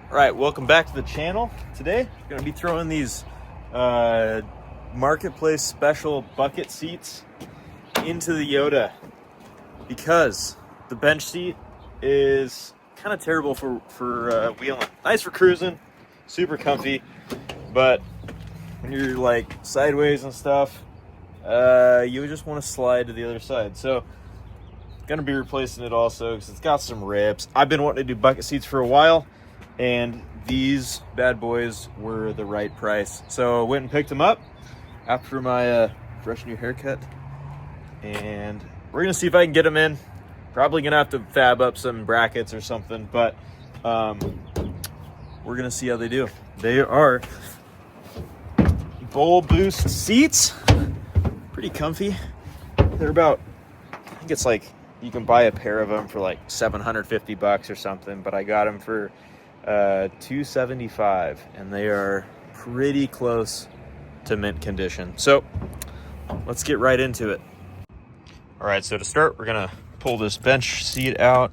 All right, welcome back to the channel. Today, I'm gonna be throwing these marketplace special bucket seats into the Yota because the bench seat is kind of terrible for wheeling. Nice for cruising, super comfy, but when you're like sideways and stuff, you just want to slide to the other side. So, gonna be replacing it also because it's got some rips. I've been wanting to do bucket seats for a while, and these bad boys were the right price. So I went and picked them up after my fresh new haircut, and we're gonna see if I can get them in. Probably gonna have to fab up some brackets or something, but we're gonna see how they do. They are Bowl Boost seats, pretty comfy. They're about, I think it's like, you can buy a pair of them for like $750 or something, but I got them for $275, and they are pretty close to mint condition. So let's get right into it. All right, so to start, we're gonna pull this bench seat out.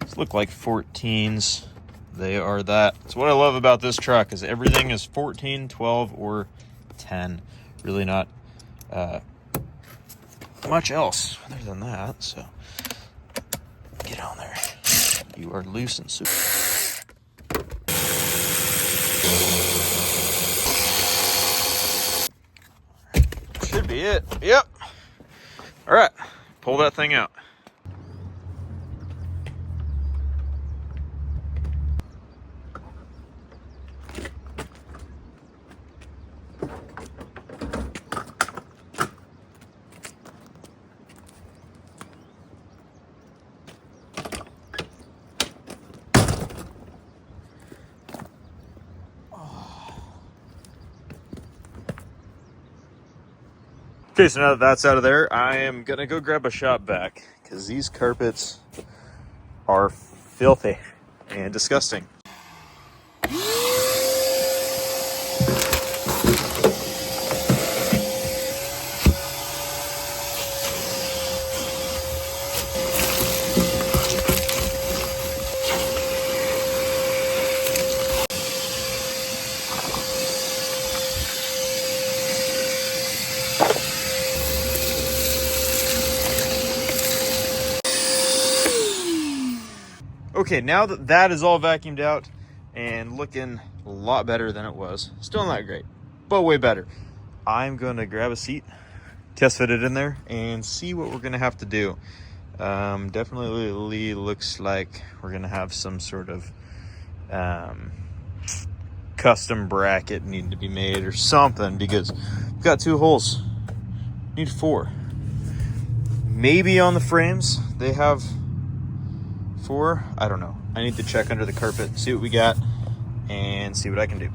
These look like 14s. They are that. So what I love about this truck is everything is 14, 12, or 10. Really not much else other than that. So get on there. You are loose and super. Should be it. Yep. All right, pull that thing out. Okay, so now that that's out of there, I am gonna go grab a shop vac because these carpets are filthy and disgusting. Okay, now that that is all vacuumed out and looking a lot better than it was, still not great, but way better, I'm going to grab a seat, test fit it in there, and see what we're going to have to do. Definitely looks like we're going to have some sort of custom bracket need to be made or something, because we've got 2 holes, need 4. Maybe on the frames they have 4, I don't know. I need to check under the carpet, see what we got, and see what I can do.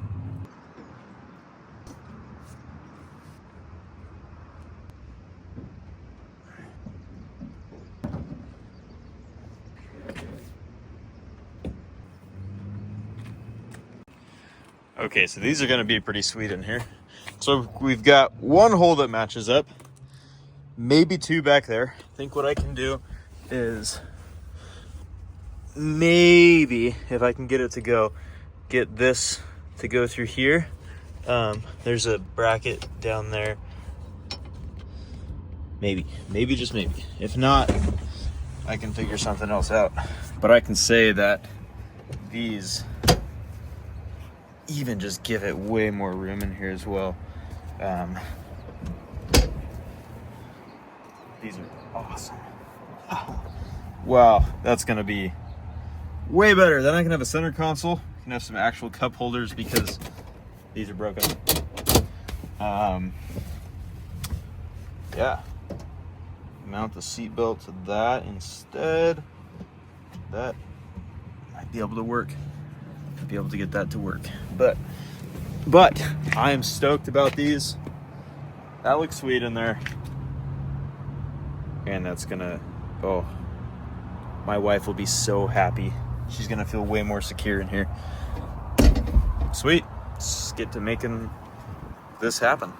Okay, so these are gonna be pretty sweet in here. So we've got 1 hole that matches up, maybe 2 back there. I think what I can do is maybe, if I can get it to go, get this to go through here. There's a bracket down there. Maybe just maybe. If not, I can figure something else out. But I can say that these even just give it way more room in here as well. These are awesome. Wow, that's gonna be way better. Then I can have a center console, I can have some actual cup holders because these are broken. Yeah, mount the seat belt to that instead. That might be able to work. Be able to get that to work, but I am stoked about these. That looks sweet in there, and that's gonna, oh, my wife will be so happy. She's gonna feel way more secure in here. Sweet. Let's get to making this happen.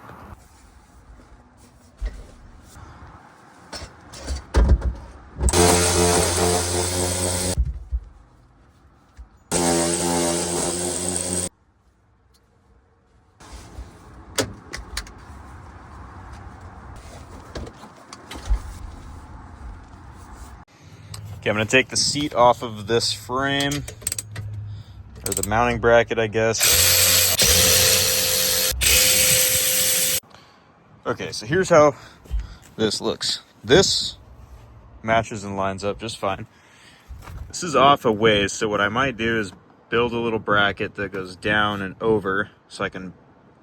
I'm gonna take the seat off of this frame, or the mounting bracket, I guess. Okay, so here's how this looks. This matches and lines up just fine. This is off a ways, so what I might do is build a little bracket that goes down and over so I can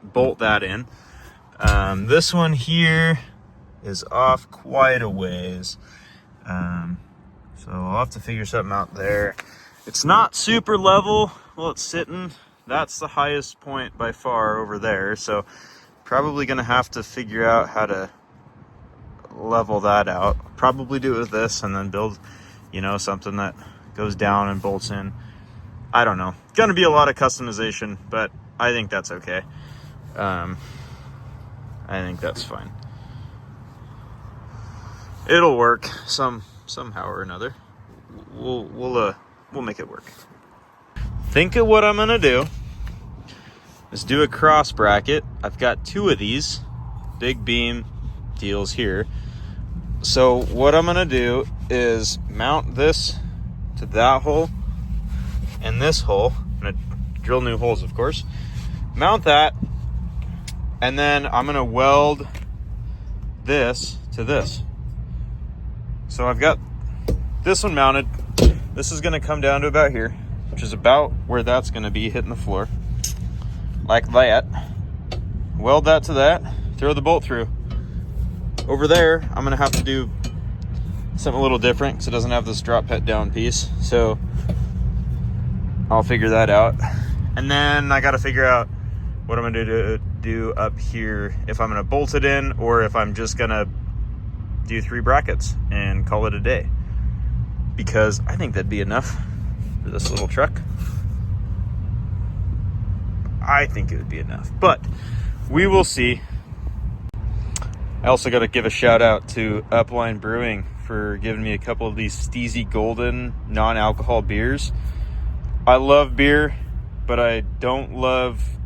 bolt that in. This one here is off quite a ways. So I'll have to figure something out there. It's not super level. Well, it's sitting. That's the highest point by far over there. So probably gonna have to figure out how to level that out. Probably do it with this and then build, you know, something that goes down and bolts in. I don't know. Gonna be a lot of customization, but I think that's okay. I think that's fine. It'll work somehow or another. We'll make it work. Think of what I'm gonna do. Let's do a cross bracket. I've got 2 of these big beam deals here. So what I'm gonna do is mount this to that hole and this hole. I'm gonna drill new holes, of course. Mount that, and then I'm gonna weld this to this. So I've got this one mounted. This is gonna come down to about here, which is about where that's gonna be hitting the floor. Like that. Weld that to that, throw the bolt through. Over there, I'm gonna have to do something a little different because it doesn't have this drop head down piece. So I'll figure that out. And then I gotta figure out what I'm gonna do up here, if I'm gonna bolt it in or if I'm just gonna do 3 brackets and call it a day. Because I think that'd be enough for this little truck. I think it would be enough, but we will see. I also got to give a shout out to Upline Brewing for giving me a couple of these Steezy Golden non-alcohol beers. I love beer, but I don't love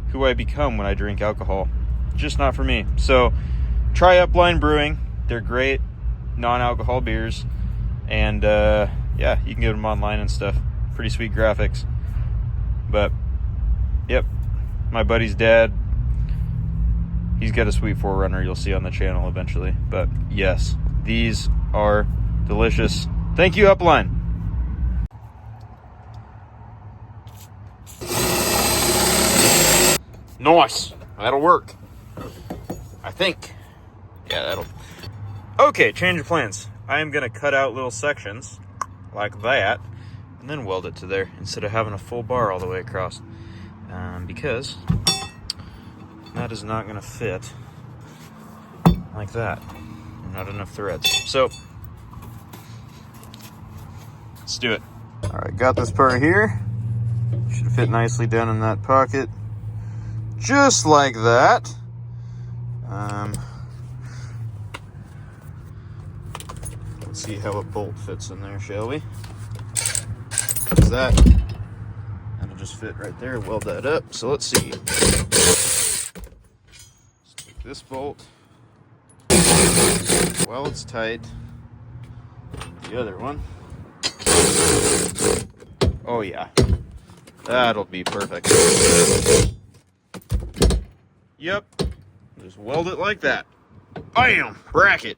who I become when I drink alcohol. Just not for me. So try Upline Brewing. They're great non-alcohol beers. And yeah, you can get them online and stuff. Pretty sweet graphics. But yep, my buddy's dad, he's got a sweet 4Runner you'll see on the channel eventually. But yes, these are delicious. Thank you, Upline. Nice. That'll work, I think. Yeah, that'll. Okay, change of plans. I am gonna cut out little sections like that and then weld it to there instead of having a full bar all the way across. Because that is not going to fit like that. Not enough threads. So let's do it. All right, got this part here. Should fit nicely down in that pocket, just like that. Let's see how a bolt fits in there, shall we? Is that? That'll just fit right there. Weld that up. So let's see. Let's take this bolt. Well, it's tight. The other one. Oh yeah, that'll be perfect. Yep. Just weld it like that. Bam! Bracket.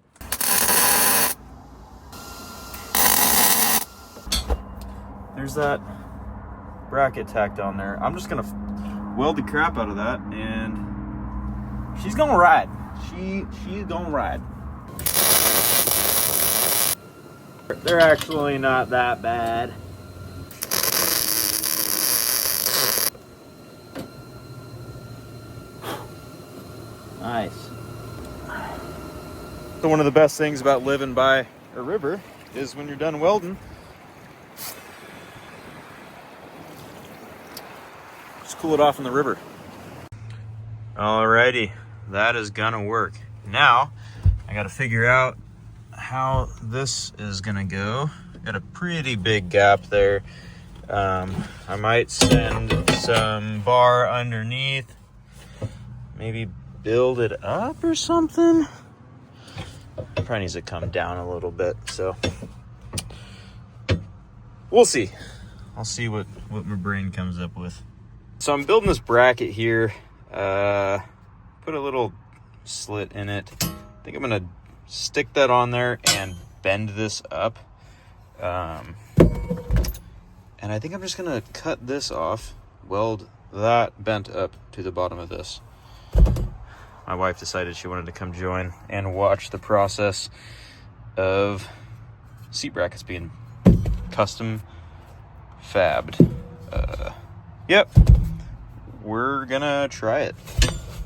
There's that bracket tacked on there. I'm just gonna weld the crap out of that, and she's gonna ride. She's gonna ride. They're actually not that bad. Nice. So one of the best things about living by a river is when you're done welding, just cool it off in the river. Alrighty, that is gonna work. Now, I gotta figure out how this is gonna go. Got a pretty big gap there. I might send some bar underneath, maybe build it up or something. Probably needs to come down a little bit, so we'll see. I'll see what my brain comes up with. So I'm building this bracket here. Put a little slit in it. I think I'm gonna stick that on there and bend this up. And I think I'm just gonna cut this off, weld that bent up to the bottom of this. My wife decided she wanted to come join and watch the process of seat brackets being custom fabbed. Yep, we're gonna try it.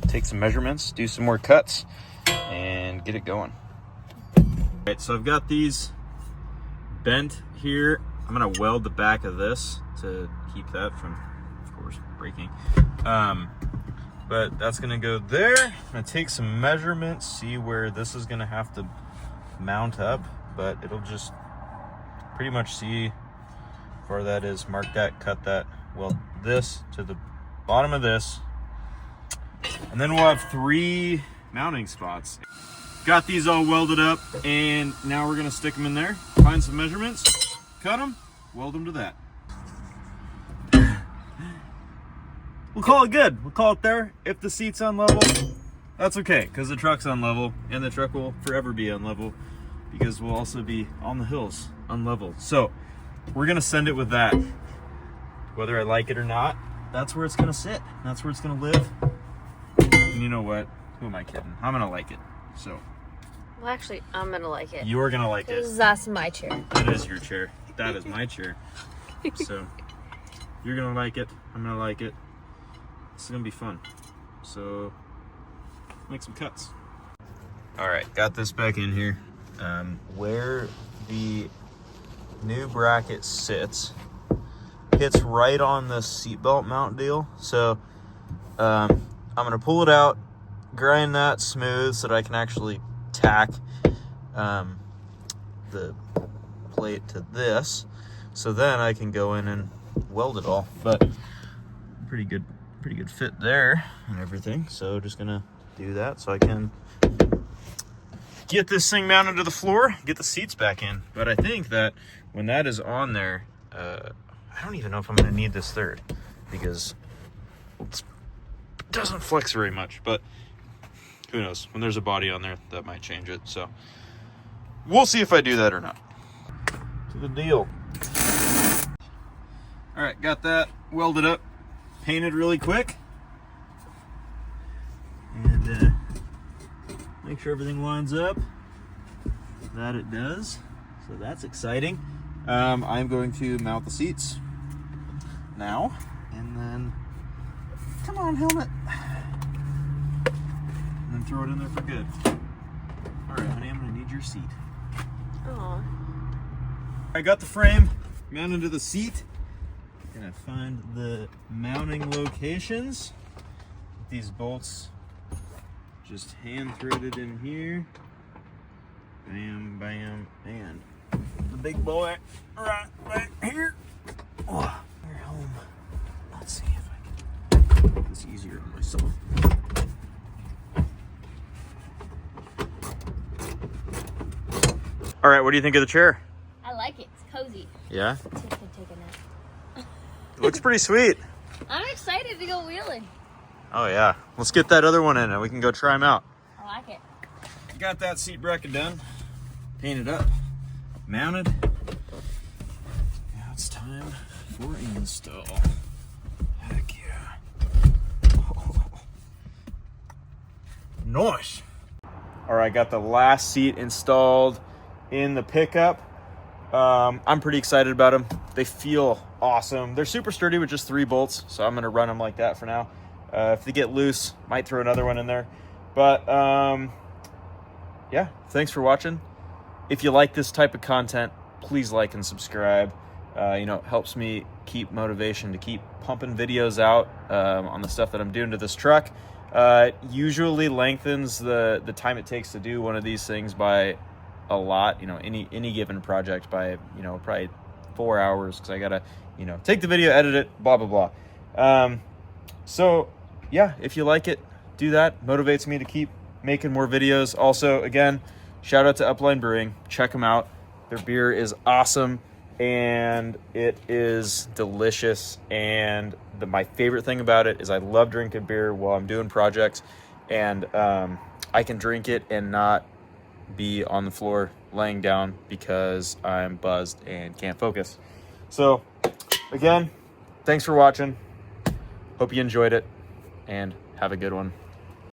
Take some measurements, do some more cuts, and get it going. All right, so I've got these bent here. I'm gonna weld the back of this to keep that from, of course, breaking. But that's gonna go there. I'm gonna take some measurements, see where this is gonna have to mount up, but it'll just pretty much see where that is. Mark that, cut that, weld this to the bottom of this, and then we'll have 3 mounting spots. Got these all welded up, and now we're gonna stick them in there, find some measurements, cut them, weld them to that. We'll call it good. We'll call it there. If the seat's on level, that's okay, because the truck's on level, and the truck will forever be on level, because we'll also be on the hills unleveled. So we're gonna send it with that. Whether I like it or not, that's where it's gonna sit. That's where it's gonna live. And you know what? Who am I kidding? I'm gonna like it. So. Well, actually, I'm gonna like it. You're gonna like it. That's my chair. That is your chair. That is my chair. So you're gonna like it. I'm gonna like it. It's gonna be fun. So make some cuts. All right, got this back in here. Where the new bracket sits, hits right on the seatbelt mount deal. So I'm gonna pull it out, grind that smooth so that I can actually tack the plate to this. So then I can go in and weld it all. But pretty good fit there and everything. So just gonna do that so I can get this thing mounted to the floor, get the seats back in. But I think that when that is on there, I don't even know if I'm gonna need this third, because it doesn't flex very much, but who knows? When there's a body on there, that might change it. So we'll see if I do that or not. To the deal. All right, got that welded up, painted really quick, and make sure everything lines up. That it does. So that's exciting. I'm going to mount the seats now, and then come on, helmet, and then throw it in there for good. All right, honey, I'm gonna need your seat. Aw. I got the frame mounted to the seat. Gonna find the mounting locations. These bolts just hand threaded in here. Bam, bam, and the big boy right back here. Oh, we're home. Let's see if I can make this easier on myself. All right, what do you think of the chair? I like it. It's cozy. Yeah? Take a nap. It looks pretty sweet. I'm excited to go wheeling. Oh yeah. Let's get that other one in and we can go try them out. I like it. Got that seat bracket done, painted up, mounted. Now it's time for install. Heck yeah. Oh. Nice. All right, got the last seat installed in the pickup. I'm pretty excited about them. They feel awesome. They're super sturdy with just 3 bolts, so I'm gonna run them like that for now. If they get loose, might throw another one in there. But yeah, thanks for watching. If you like this type of content, please like and subscribe. You know, it helps me keep motivation to keep pumping videos out on the stuff that I'm doing to this truck. Usually lengthens the time it takes to do one of these things by a lot. You know, any given project by, you know, probably 4 hours, because I gotta, you know, take the video, edit it, blah blah blah. So yeah, if you like it, do that. Motivates me to keep making more videos. Also, again, shout out to Upline Brewing. Check them out. Their beer is awesome. and it is delicious. And my favorite thing about it is I love drinking beer while I'm doing projects, and I can drink it and not be on the floor laying down because I'm buzzed and can't focus. So again, thanks for watching. Hope you enjoyed it, and have a good one.